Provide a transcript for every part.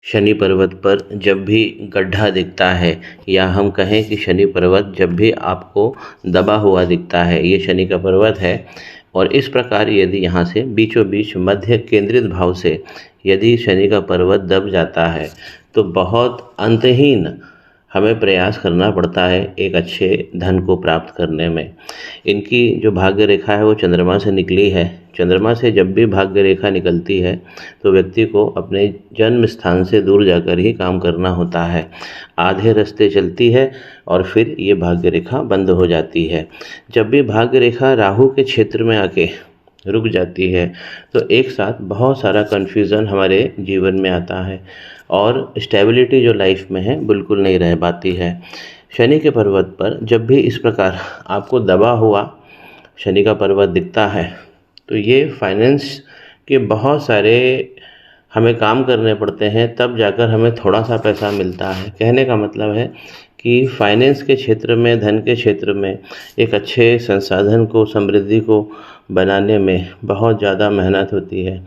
शनि पर्वत पर जब भी गड्ढा दिखता है या हम कहें कि शनि पर्वत जब भी आपको दबा हुआ दिखता है, ये शनि का पर्वत है। और इस प्रकार यदि यहाँ से बीचों बीच मध्य केंद्रित भाव से यदि शनि का पर्वत दब जाता है तो बहुत अंतहीन हमें प्रयास करना पड़ता है एक अच्छे धन को प्राप्त करने में। इनकी जो भाग्य रेखा है वो चंद्रमा से निकली है। चंद्रमा से जब भी भाग्य रेखा निकलती है तो व्यक्ति को अपने जन्म स्थान से दूर जाकर ही काम करना होता है। आधे रास्ते चलती है और फिर ये भाग्य रेखा बंद हो जाती है। जब भी भाग्य रेखा राहु के क्षेत्र में आके रुक जाती है तो एक साथ बहुत सारा कन्फ्यूज़न हमारे जीवन में आता है और स्टेबिलिटी जो लाइफ में है बिल्कुल नहीं रह पाती है। शनि के पर्वत पर जब भी इस प्रकार आपको दबा हुआ शनि का पर्वत दिखता है तो ये फाइनेंस के बहुत सारे हमें काम करने पड़ते हैं, तब जाकर हमें थोड़ा सा पैसा मिलता है। कहने का मतलब है कि फाइनेंस के क्षेत्र में, धन के क्षेत्र में एक अच्छे संसाधन को, समृद्धि को बनाने में बहुत ज़्यादा मेहनत होती है।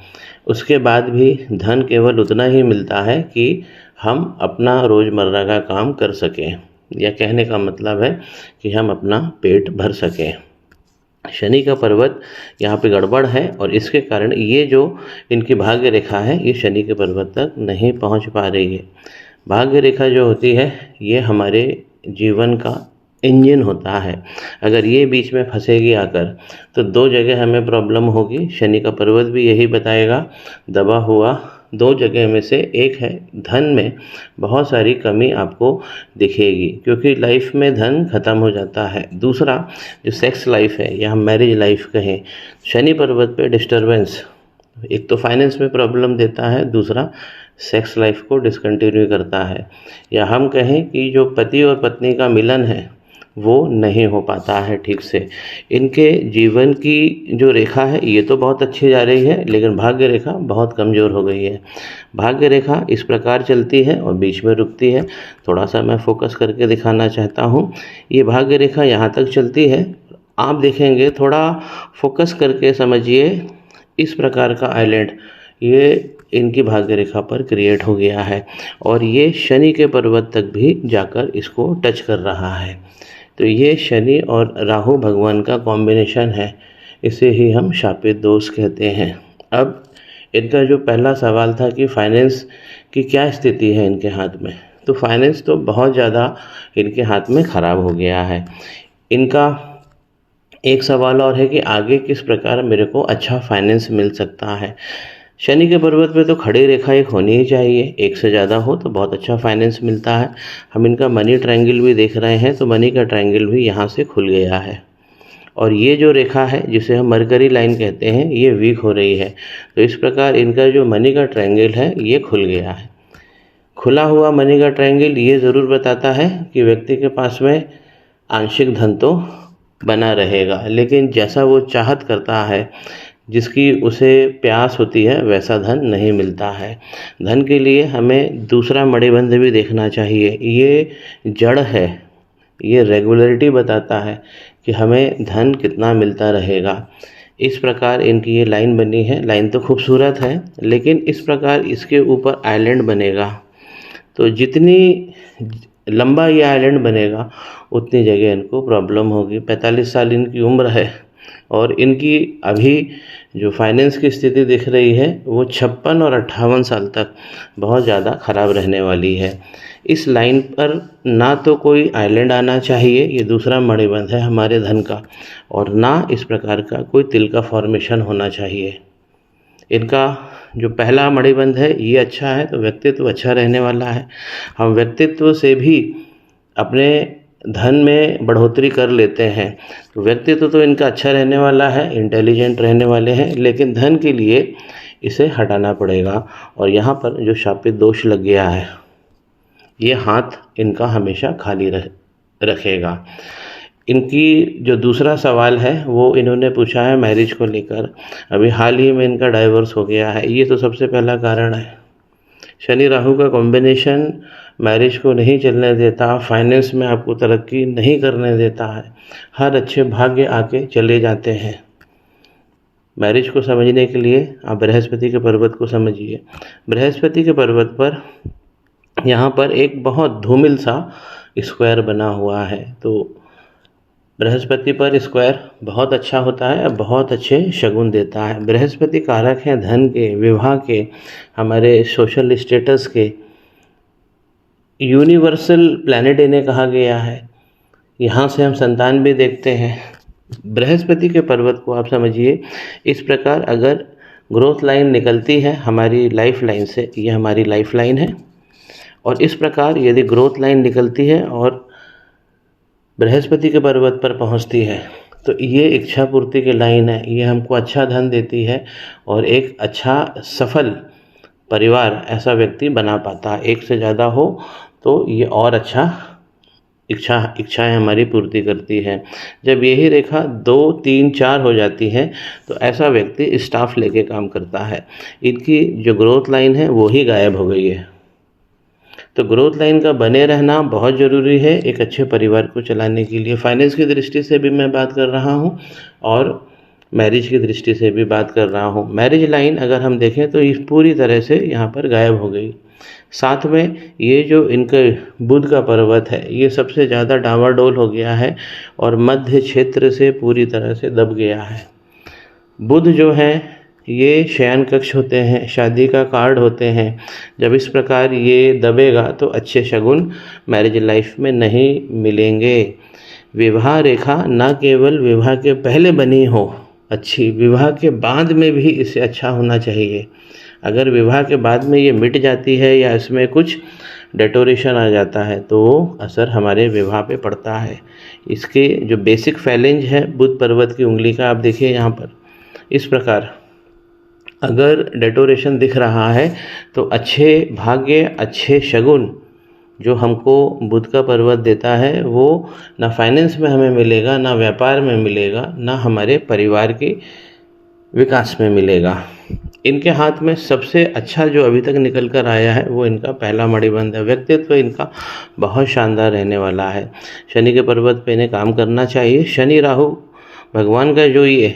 उसके बाद भी धन केवल उतना ही मिलता है कि हम अपना रोज़मर्रा का काम कर सकें, या कहने का मतलब है कि हम अपना पेट भर सकें। शनि का पर्वत यहाँ पे गड़बड़ है और इसके कारण ये जो इनकी भाग्य रेखा है ये शनि के पर्वत तक नहीं पहुँच पा रही है। भाग्य रेखा जो होती है ये हमारे जीवन का इंजन होता है। अगर ये बीच में फंसेगी आकर तो दो जगह हमें प्रॉब्लम होगी। शनि का पर्वत भी यही बताएगा, दबा हुआ दो जगह में से एक है धन में बहुत सारी कमी आपको दिखेगी, क्योंकि लाइफ में धन खत्म हो जाता है। दूसरा जो सेक्स लाइफ है या हम मैरिज लाइफ कहें, शनि पर्वत पे डिस्टरबेंस एक तो फाइनेंस में प्रॉब्लम देता है, दूसरा सेक्स लाइफ को डिसकंटिन्यू करता है। या हम कहें कि जो पति और पत्नी का मिलन है वो नहीं हो पाता है ठीक से। इनके जीवन की जो रेखा है ये तो बहुत अच्छी जा रही है, लेकिन भाग्य रेखा बहुत कमज़ोर हो गई है। भाग्य रेखा इस प्रकार चलती है और बीच में रुकती है। थोड़ा सा मैं फोकस करके दिखाना चाहता हूँ। ये भाग्य रेखा यहाँ तक चलती है, आप देखेंगे, थोड़ा फोकस करके समझिए। इस प्रकार का आइलैंड ये इनकी भाग्य रेखा पर क्रिएट हो गया है और ये शनि के पर्वत तक भी जाकर इसको टच कर रहा है। तो ये शनि और राहु भगवान का कॉम्बिनेशन है, इसे ही हम शापित दोष कहते हैं। अब इनका जो पहला सवाल था कि फाइनेंस की क्या स्थिति है इनके हाथ में, तो फाइनेंस तो बहुत ज़्यादा इनके हाथ में ख़राब हो गया है। इनका एक सवाल और है कि आगे किस प्रकार मेरे को अच्छा फाइनेंस मिल सकता है। शनि के पर्वत पे तो खड़ी रेखा एक होनी ही चाहिए, एक से ज़्यादा हो तो बहुत अच्छा फाइनेंस मिलता है। हम इनका मनी ट्रायंगल भी देख रहे हैं तो मनी का ट्रायंगल भी यहाँ से खुल गया है और ये जो रेखा है जिसे हम मरकरी लाइन कहते हैं ये वीक हो रही है। तो इस प्रकार इनका जो मनी का ट्रायंगल है ये खुल गया है। खुला हुआ मनी का ट्रायंगल ये ज़रूर बताता है कि व्यक्ति के पास में आंशिक धन तो बना रहेगा, लेकिन जैसा वो चाहत करता है, जिसकी उसे प्यास होती है, वैसा धन नहीं मिलता है। धन के लिए हमें दूसरा मणिबंध भी देखना चाहिए। ये जड़ है, ये रेगुलरिटी बताता है कि हमें धन कितना मिलता रहेगा। इस प्रकार इनकी ये लाइन बनी है। लाइन तो खूबसूरत है, लेकिन इस प्रकार इसके ऊपर आइलैंड बनेगा तो जितनी लंबा ये आइलैंड बनेगा उतनी जगह इनको प्रॉब्लम होगी। 45 साल इनकी उम्र है और इनकी अभी जो फाइनेंस की स्थिति दिख रही है वो 56 और 58 साल तक बहुत ज़्यादा ख़राब रहने वाली है। इस लाइन पर ना तो कोई आइलैंड आना चाहिए, ये दूसरा मणिबंध है हमारे धन का, और ना इस प्रकार का कोई तिल का फॉर्मेशन होना चाहिए। इनका जो पहला मणिबंध है ये अच्छा है तो व्यक्तित्व अच्छा रहने वाला है। हम व्यक्तित्व से भी अपने धन में बढ़ोतरी कर लेते हैं। तो व्यक्तित्व तो इनका अच्छा रहने वाला है, इंटेलिजेंट रहने वाले हैं, लेकिन धन के लिए इसे हटाना पड़ेगा। और यहाँ पर जो शापित दोष लग गया है ये हाथ इनका हमेशा खाली रखेगा। इनकी जो दूसरा सवाल है वो इन्होंने पूछा है मैरिज को लेकर। अभी हाल ही में इनका डाइवोर्स हो गया है, ये तो सबसे पहला कारण है। शनि राहु का कॉम्बिनेशन मैरिज को नहीं चलने देता, फाइनेंस में आपको तरक्की नहीं करने देता है। हर अच्छे भाग्य आके चले जाते हैं। मैरिज को समझने के लिए आप बृहस्पति के पर्वत को समझिए। बृहस्पति के पर्वत पर यहाँ पर एक बहुत धूमिल सा स्क्वायर बना हुआ है। तो बृहस्पति पर स्क्वायर बहुत अच्छा होता है, बहुत अच्छे शगुन देता है। बृहस्पति कारक हैं धन के, विवाह के, हमारे सोशल स्टेटस के। यूनिवर्सल प्लैनेट इन्हें कहा गया है। यहाँ से हम संतान भी देखते हैं। बृहस्पति के पर्वत को आप समझिए इस प्रकार, अगर ग्रोथ लाइन निकलती है हमारी लाइफ लाइन से, ये हमारी लाइफ लाइन है, और इस प्रकार यदि ग्रोथ लाइन निकलती है और बृहस्पति के पर्वत पर पहुंचती है तो ये इच्छा पूर्ति की लाइन है। ये हमको अच्छा धन देती है और एक अच्छा सफल परिवार ऐसा व्यक्ति बना पाता है। एक से ज़्यादा हो तो ये और अच्छा इच्छाएं हमारी पूर्ति करती है। जब यही रेखा 2, 3, 4 हो जाती है तो ऐसा व्यक्ति स्टाफ लेके काम करता है। इनकी जो ग्रोथ लाइन है वो ही गायब हो गई है। तो ग्रोथ लाइन का बने रहना बहुत ज़रूरी है एक अच्छे परिवार को चलाने के लिए। फाइनेंस की दृष्टि से भी मैं बात कर रहा हूँ और मैरिज की दृष्टि से भी बात कर रहा हूँ। मैरिज लाइन अगर हम देखें तो ये पूरी तरह से यहाँ पर गायब हो गई। साथ में ये जो इनके बुध का पर्वत है ये सबसे ज़्यादा डावाडोल हो गया है और मध्य क्षेत्र से पूरी तरह से दब गया है। बुध जो है ये शयन कक्ष होते हैं, शादी का कार्ड होते हैं। जब इस प्रकार ये दबेगा तो अच्छे शगुन मैरिज लाइफ में नहीं मिलेंगे। विवाह रेखा ना केवल विवाह के पहले बनी हो अच्छी, विवाह के बाद में भी इसे अच्छा होना चाहिए। अगर विवाह के बाद में ये मिट जाती है या इसमें कुछ डेटोरेशन आ जाता है तो वो असर हमारे विवाह पे पड़ता है। इसके जो बेसिक फैलेंज है बुध पर्वत की उंगली का, आप देखिए यहाँ पर इस प्रकार अगर डेटोरेशन दिख रहा है तो अच्छे भाग्य, अच्छे शगुन जो हमको बुध का पर्वत देता है वो ना फाइनेंस में हमें मिलेगा, ना व्यापार में मिलेगा, ना हमारे परिवार के विकास में मिलेगा। इनके हाथ में सबसे अच्छा जो अभी तक निकल कर आया है वो इनका पहला मणिबंध है। व्यक्तित्व इनका बहुत शानदार रहने वाला है। शनि के पर्वत पे इन्हें काम करना चाहिए। शनि राहु भगवान का जो ये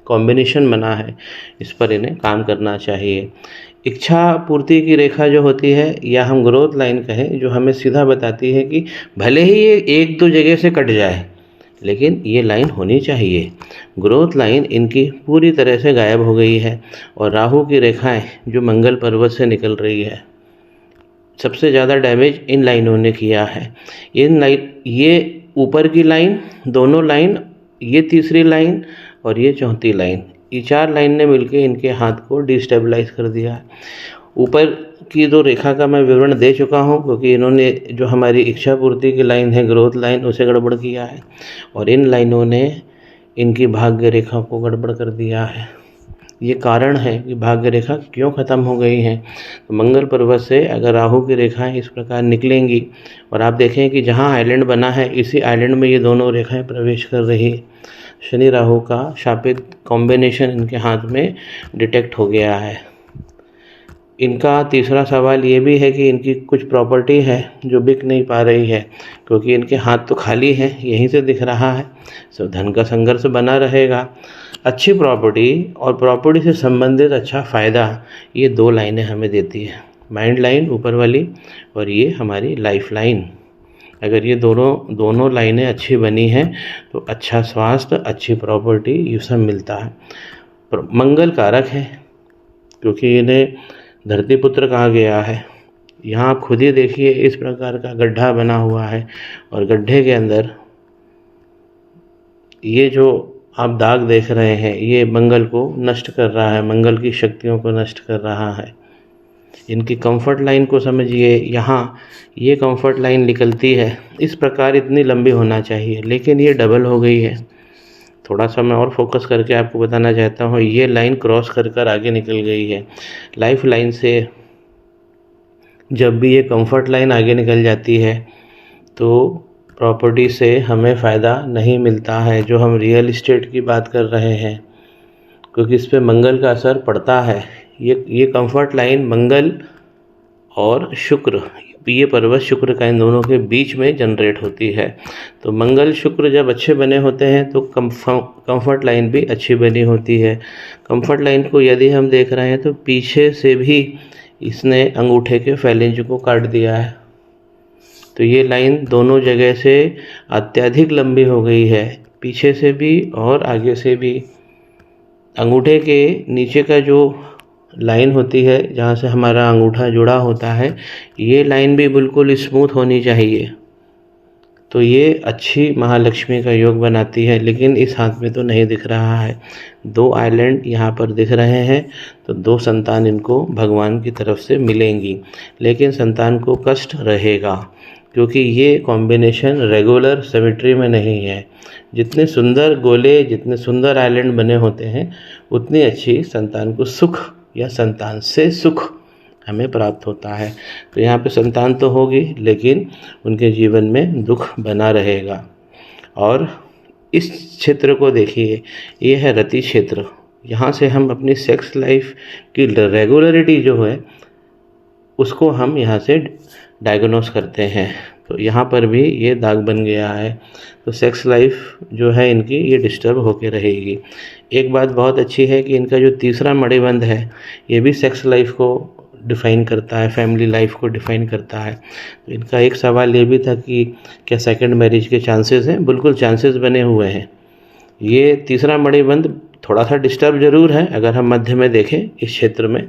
कॉम्बिनेशन बना है इस पर इन्हें काम करना चाहिए। इच्छा पूर्ति की रेखा जो होती है या हम ग्रोथ लाइन कहें, जो हमें सीधा बताती है कि भले ही ये 1-2 जगह से कट जाए लेकिन ये लाइन होनी चाहिए। ग्रोथ लाइन इनकी पूरी तरह से गायब हो गई है और राहु की रेखाएं जो मंगल पर्वत से निकल रही है, सबसे ज़्यादा डैमेज इन लाइनों ने किया है। ये ऊपर की लाइन, दोनों लाइन, ये तीसरी लाइन और ये चौथी लाइन, ये 4 लाइन ने मिलकर इनके हाथ को डिस्टेबलाइज कर दिया है। ऊपर की 2 रेखा का मैं विवरण दे चुका हूँ क्योंकि इन्होंने जो हमारी इच्छा पूर्ति की लाइन है, ग्रोथ लाइन, उसे गड़बड़ किया है और इन लाइनों ने इनकी भाग्य रेखा को गड़बड़ कर दिया है। ये कारण है कि भाग्य रेखा क्यों ख़त्म हो गई है। तो मंगल पर्वत से अगर राहु की रेखाएं इस प्रकार निकलेंगी और आप देखें कि जहाँ आइलैंड बना है इसी आइलैंड में ये दोनों रेखाएं प्रवेश कर रही। शनि राहु का शापित कॉम्बिनेशन इनके हाथ में डिटेक्ट हो गया है। इनका तीसरा सवाल ये भी है कि इनकी कुछ प्रॉपर्टी है जो बिक नहीं पा रही है क्योंकि इनके हाथ तो खाली हैं, यहीं से दिख रहा है। सो धन का संघर्ष बना रहेगा। अच्छी प्रॉपर्टी और प्रॉपर्टी से संबंधित अच्छा फ़ायदा, ये 2 लाइनें हमें देती है। माइंड लाइन ऊपर वाली और ये हमारी लाइफ लाइन। अगर ये दोनों लाइनें अच्छी बनी हैं तो अच्छा स्वास्थ्य, अच्छी प्रॉपर्टी, ये सब मिलता है। मंगल कारक है क्योंकि इन्हें धरती पुत्र कहा गया है। यहाँ आप खुद ही देखिए इस प्रकार का गड्ढा बना हुआ है और गड्ढे के अंदर ये जो आप दाग देख रहे हैं ये मंगल को नष्ट कर रहा है, मंगल की शक्तियों को नष्ट कर रहा है। इनकी कंफर्ट लाइन को समझिए, यहाँ ये कंफर्ट लाइन निकलती है इस प्रकार, इतनी लंबी होना चाहिए लेकिन ये डबल हो गई है। थोड़ा सा मैं और फोकस करके आपको बताना चाहता हूँ, ये लाइन क्रॉस कर आगे निकल गई है। लाइफ लाइन से जब भी ये कंफर्ट लाइन आगे निकल जाती है तो प्रॉपर्टी से हमें फ़ायदा नहीं मिलता है। जो हम रियल इस्टेट की बात कर रहे हैं क्योंकि इस पर मंगल का असर पड़ता है। ये कंफर्ट लाइन मंगल और शुक्र, ये पर्वत शुक्र का इन दोनों के बीच में जनरेट होती है। तो मंगल शुक्र जब अच्छे बने होते हैं तो कंफर्ट लाइन भी अच्छी बनी होती है। कंफर्ट लाइन को यदि हम देख रहे हैं तो पीछे से भी इसने अंगूठे के फैलेंज को काट दिया है, तो ये लाइन दोनों जगह से अत्यधिक लंबी हो गई है, पीछे से भी और आगे से भी। अंगूठे के नीचे का जो लाइन होती है जहाँ से हमारा अंगूठा जुड़ा होता है, ये लाइन भी बिल्कुल स्मूथ होनी चाहिए, तो ये अच्छी महालक्ष्मी का योग बनाती है। लेकिन इस हाथ में तो नहीं दिख रहा है, 2 आइलैंड यहाँ पर दिख रहे हैं, तो 2 संतान इनको भगवान की तरफ से मिलेंगी, लेकिन संतान को कष्ट रहेगा क्योंकि ये कॉम्बिनेशन रेगुलर सिमेट्री में नहीं है। जितने सुंदर गोले, जितने सुंदर आइलैंड बने होते हैं, उतनी अच्छी संतान को सुख या संतान से सुख हमें प्राप्त होता है। तो यहाँ पे संतान तो होगी, लेकिन उनके जीवन में दुख बना रहेगा। और इस क्षेत्र को देखिए, ये है रति क्षेत्र। यहाँ से हम अपनी सेक्स लाइफ की रेगुलरिटी जो है उसको हम यहाँ से डायग्नोस करते हैं। तो यहाँ पर भी ये दाग बन गया है, तो सेक्स लाइफ जो है इनकी ये डिस्टर्ब होके रहेगी। एक बात बहुत अच्छी है कि इनका जो तीसरा मणिबंध है ये भी सेक्स लाइफ को डिफ़ाइन करता है, फैमिली लाइफ को डिफ़ाइन करता है। तो इनका एक सवाल ये भी था कि क्या सेकंड मैरिज के चांसेस हैं? बिल्कुल चांसेस बने हुए हैं। ये तीसरा मणिबंध थोड़ा सा डिस्टर्ब ज़रूर है अगर हम मध्य में देखें इस क्षेत्र में,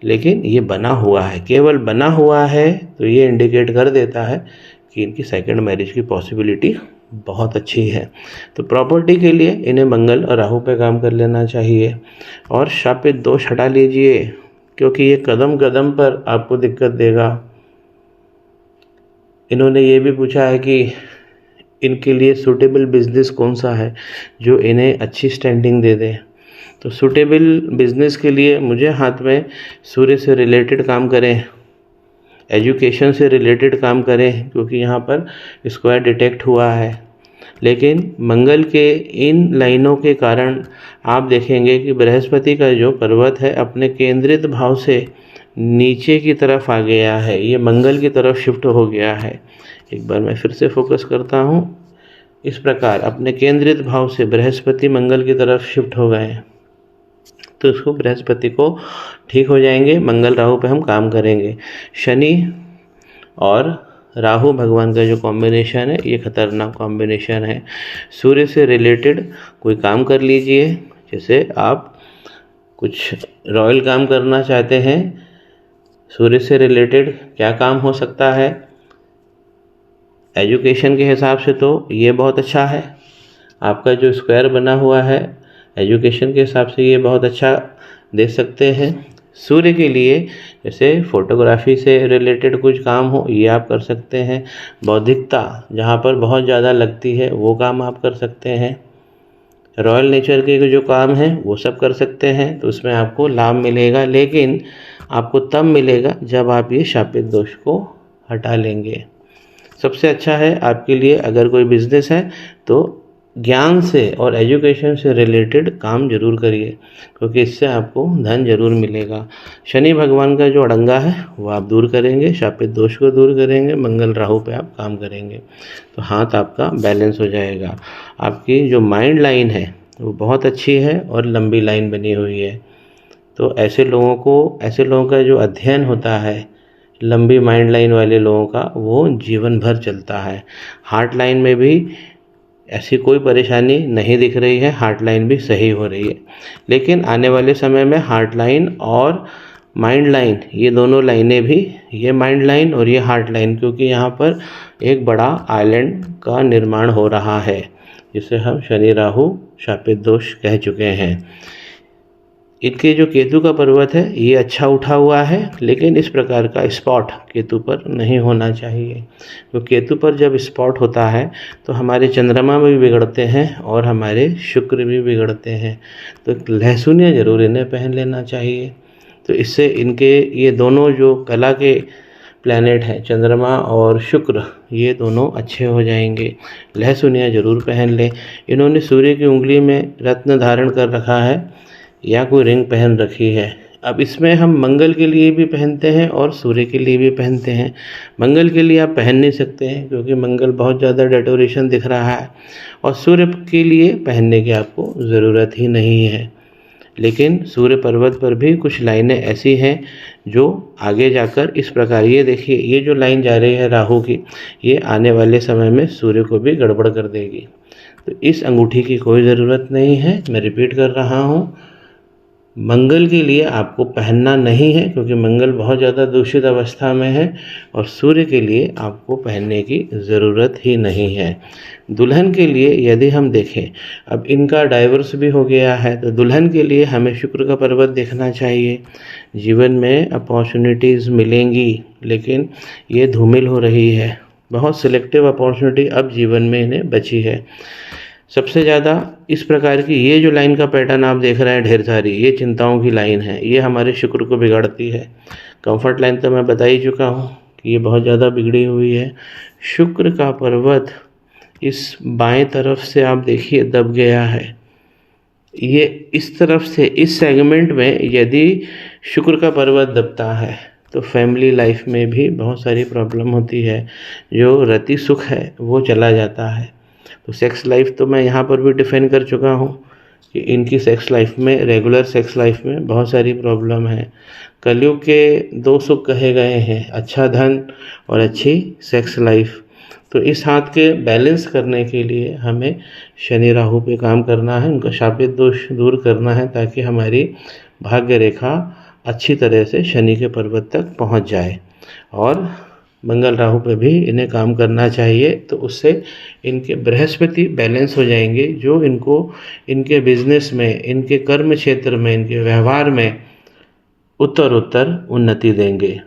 लेकिन ये बना हुआ है, केवल बना हुआ है, तो ये इंडिकेट कर देता है कि इनकी सेकंड मैरिज की पॉसिबिलिटी बहुत अच्छी है। तो प्रॉपर्टी के लिए इन्हें मंगल और राहु पे काम कर लेना चाहिए और शापित दोष हटा लीजिए, क्योंकि ये कदम कदम पर आपको दिक्कत देगा। इन्होंने ये भी पूछा है कि इनके लिए सूटेबल बिजनेस कौन सा है जो इन्हें अच्छी स्टैंडिंग दे दे। तो सूटेबल बिजनेस के लिए मुझे हाथ में सूर्य से रिलेटेड काम करें, एजुकेशन से रिलेटेड काम करें, क्योंकि यहाँ पर स्क्वायर डिटेक्ट हुआ है। लेकिन मंगल के इन लाइनों के कारण आप देखेंगे कि बृहस्पति का जो पर्वत है अपने केंद्रित भाव से नीचे की तरफ आ गया है, ये मंगल की तरफ शिफ्ट हो गया है। एक बार मैं फिर से फोकस करता हूँ। इस प्रकार अपने केंद्रित भाव से बृहस्पति मंगल की तरफ शिफ्ट हो गए, तो इसको बृहस्पति को ठीक हो जाएंगे। मंगल राहु पे हम काम करेंगे। शनि और राहु भगवान का जो कॉम्बिनेशन है ये खतरनाक कॉम्बिनेशन है। सूर्य से रिलेटेड कोई काम कर लीजिए, जैसे आप कुछ रॉयल काम करना चाहते हैं, सूर्य से रिलेटेड क्या काम हो सकता है? एजुकेशन के हिसाब से तो ये बहुत अच्छा है, आपका जो स्क्वायर बना हुआ है एजुकेशन के हिसाब से ये बहुत अच्छा दे सकते हैं। सूर्य के लिए जैसे फोटोग्राफी से रिलेटेड कुछ काम हो ये आप कर सकते हैं। बौद्धिकता जहाँ पर बहुत ज़्यादा लगती है वो काम आप कर सकते हैं। रॉयल नेचर के जो काम हैं वो सब कर सकते हैं, तो उसमें आपको लाभ मिलेगा, लेकिन आपको तब मिलेगा जब आप ये शापित दोष को हटा लेंगे। सबसे अच्छा है आपके लिए अगर कोई बिजनेस है तो ज्ञान से और एजुकेशन से रिलेटेड काम जरूर करिए, क्योंकि इससे आपको धन जरूर मिलेगा। शनि भगवान का जो अड़ंगा है वो आप दूर करेंगे, शापित दोष को दूर करेंगे, मंगल राहु पे आप काम करेंगे, तो हाथ आपका बैलेंस हो जाएगा। आपकी जो माइंड लाइन है वो बहुत अच्छी है और लंबी लाइन बनी हुई है, तो ऐसे लोगों का जो अध्ययन होता है लंबी माइंड लाइन वाले लोगों का, वो जीवन भर चलता है। हार्ट लाइन में भी ऐसी कोई परेशानी नहीं दिख रही है, हार्ट लाइन भी सही हो रही है। लेकिन आने वाले समय में हार्ट लाइन और माइंड लाइन, ये दोनों लाइनें भी, ये माइंड लाइन और ये हार्ट लाइन, क्योंकि यहाँ पर एक बड़ा आइलैंड का निर्माण हो रहा है जिसे हम शनि राहु शापित दोष कह चुके हैं। इनके जो केतु का पर्वत है ये अच्छा उठा हुआ है, लेकिन इस प्रकार का स्पॉट केतु पर नहीं होना चाहिए। तो केतु पर जब स्पॉट होता है तो हमारे चंद्रमा भी बिगड़ते हैं और हमारे शुक्र भी बिगड़ते हैं, तो लहसुनिया जरूर इन्हें पहन लेना चाहिए। तो इससे इनके ये दोनों जो कला के प्लैनेट हैं चंद्रमा और शुक्र, ये दोनों अच्छे हो जाएंगे। लहसुनिया जरूर पहन लें। इन्होंने सूर्य की उंगली में रत्न धारण कर रखा है या कोई रिंग पहन रखी है, अब इसमें हम मंगल के लिए भी पहनते हैं और सूर्य के लिए भी पहनते हैं। मंगल के लिए आप पहन नहीं सकते हैं क्योंकि मंगल बहुत ज़्यादा डेटोरेशन दिख रहा है, और सूर्य के लिए पहनने की आपको ज़रूरत ही नहीं है। लेकिन सूर्य पर्वत पर भी कुछ लाइनें ऐसी हैं जो आगे जाकर इस प्रकार, ये देखिए ये जो लाइन जा रही है राहु की, ये आने वाले समय में सूर्य को भी गड़बड़ कर देगी। तो इस अंगूठी की कोई ज़रूरत नहीं है। मैं रिपीट कर रहा हूँ, मंगल के लिए आपको पहनना नहीं है क्योंकि मंगल बहुत ज़्यादा दूषित अवस्था में है, और सूर्य के लिए आपको पहनने की ज़रूरत ही नहीं है। दुल्हन के लिए यदि हम देखें, अब इनका डाइवर्स भी हो गया है, तो दुल्हन के लिए हमें शुक्र का पर्वत देखना चाहिए। जीवन में अपॉर्चुनिटीज़ मिलेंगी, लेकिन ये धूमिल हो रही है। बहुत सिलेक्टिव अपॉर्चुनिटी अब जीवन में इन्हें बची है। सबसे ज़्यादा इस प्रकार की ये जो लाइन का पैटर्न आप देख रहे हैं ढेर सारी, ये चिंताओं की लाइन है, ये हमारे शुक्र को बिगाड़ती है। कंफर्ट लाइन तो मैं बता ही चुका हूँ कि ये बहुत ज़्यादा बिगड़ी हुई है। शुक्र का पर्वत इस बाएं तरफ से आप देखिए दब गया है। ये इस तरफ से इस सेगमेंट में यदि शुक्र का पर्वत दबता है तो फैमिली लाइफ में भी बहुत सारी प्रॉब्लम होती है। जो रति सुख है वो चला जाता है। तो सेक्स लाइफ तो मैं यहाँ पर भी डिफाइन कर चुका हूँ कि इनकी सेक्स लाइफ में, रेगुलर सेक्स लाइफ में बहुत सारी प्रॉब्लम है। कलयुग के 2 सुख कहे गए हैं, अच्छा धन और अच्छी सेक्स लाइफ। तो इस हाथ के बैलेंस करने के लिए हमें शनि राहु पे काम करना है, उनका शापित दोष दूर करना है, ताकि हमारी भाग्य रेखा अच्छी तरह से शनि के पर्वत तक पहुँच जाए। और मंगल राहु पे भी इन्हें काम करना चाहिए, तो उससे इनके बृहस्पति बैलेंस हो जाएंगे, जो इनको इनके बिजनेस में, इनके कर्म क्षेत्र में, इनके व्यवहार में उत्तर उन्नति देंगे।